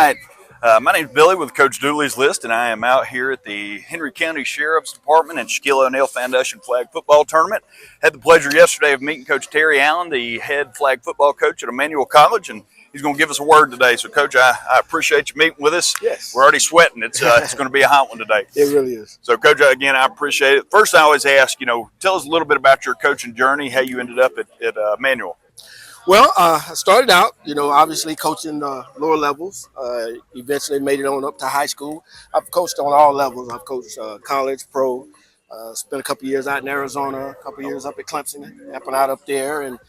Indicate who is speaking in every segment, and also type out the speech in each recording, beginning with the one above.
Speaker 1: right. My name's Billy with Coach Dooley's List, and I am out here at the Henry County Sheriff's Department and Shaquille O'Neal Foundation Flag Football Tournament. Had the pleasure yesterday of meeting Coach Terry Allen, the head flag football coach at Emmanuel College, and he's going to give us a word today. So, Coach, I appreciate you meeting with us.
Speaker 2: Yes.
Speaker 1: We're already sweating. It's going to be a hot one today.
Speaker 2: It really is.
Speaker 1: So, Coach, again, I appreciate it. First, I always ask, tell us a little bit about your coaching journey, how you ended up at Emmanuel.
Speaker 2: Well, I started out, obviously coaching lower levels. Eventually made it on up to high school. I've coached on all levels. I've coached college, pro. Spent a couple years out in Arizona, a couple years up at Clemson, helping out up there, and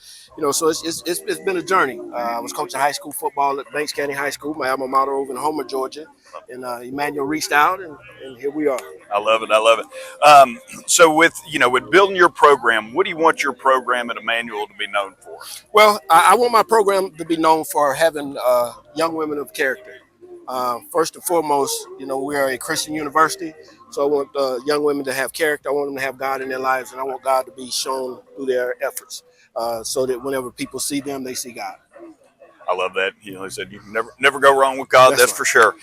Speaker 2: so it's been a journey. I was coaching high school football at Banks County High School, my alma mater over in Homer, Georgia, and Emmanuel reached out, and here we are.
Speaker 1: I love it. So with building your program, what do you want your program at Emmanuel to be known for?
Speaker 2: Well, I want my program to be known for having young women of character. First and foremost, we are a Christian university, so I want young women to have character. I want them to have God in their lives, and I want God to be shown through their efforts, so that whenever people see them, they see God.
Speaker 1: I love that. They said you can never go wrong with God. That's
Speaker 2: right.
Speaker 1: For sure.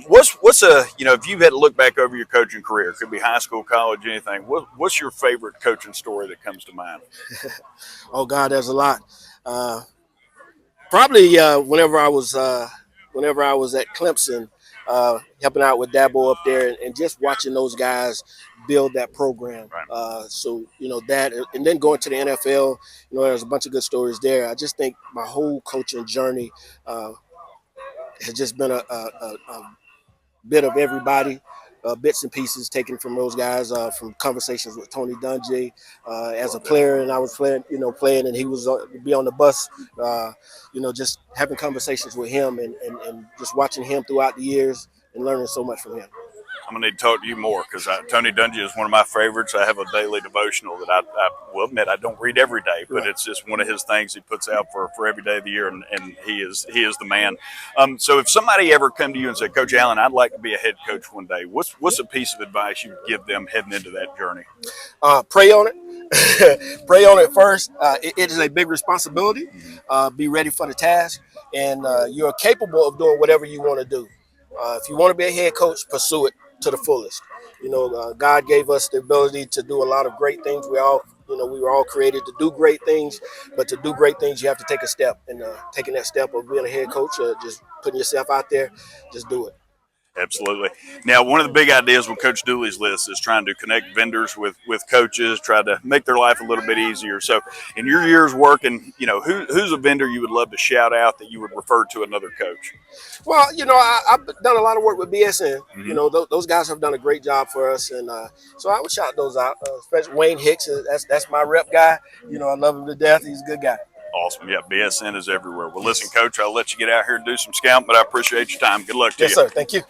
Speaker 1: What's if you had to look back over your coaching career, it could be high school, college, anything. What's your favorite coaching story that comes to mind?
Speaker 2: Oh God, there's a lot. Probably whenever I was at Clemson, helping out with Dabo up there, and just watching those guys build that program.
Speaker 1: Right.
Speaker 2: So that, and then going to the NFL, there's a bunch of good stories there. I just think my whole coaching journey has just been a bit of everybody. Bits and pieces taken from those guys, from conversations with Tony Dungee as a player, and I was playing, and he was be on the bus, just having conversations with him and just watching him throughout the years and learning so much from him.
Speaker 1: I'm going to need to talk to you more because Tony Dungee is one of my favorites. I have a daily devotional that I will admit I don't read every day, but It's just one of his things he puts out for every day of the year, and he is the man. So if somebody ever come to you and say, Coach Allen, I'd like to be a head coach one day, what's a piece of advice you would give them heading into that journey?
Speaker 2: Pray on it. Pray on it first. It is a big responsibility. Be ready for the task, and you're capable of doing whatever you want to do. If you want to be a head coach, pursue it to the fullest. God gave us the ability to do a lot of great things. We were all created to do great things, but to do great things, you have to take a step. And taking that step of being a head coach, just putting yourself out there, just do it.
Speaker 1: Absolutely. Now, one of the big ideas with Coach Dooley's List is trying to connect vendors with coaches, try to make their life a little bit easier. So in your years working, who's a vendor you would love to shout out that you would refer to another coach?
Speaker 2: Well, I've done a lot of work with BSN. Mm-hmm. Those guys have done a great job for us. And so I would shout those out, especially Wayne Hicks. That's my rep guy. I love him to death. He's a good guy.
Speaker 1: Awesome. Yeah, BSN is everywhere. Well, listen, Coach, I'll let you get out here and do some scouting, but I appreciate your time. Good luck to you.
Speaker 2: Yes, sir. Thank you.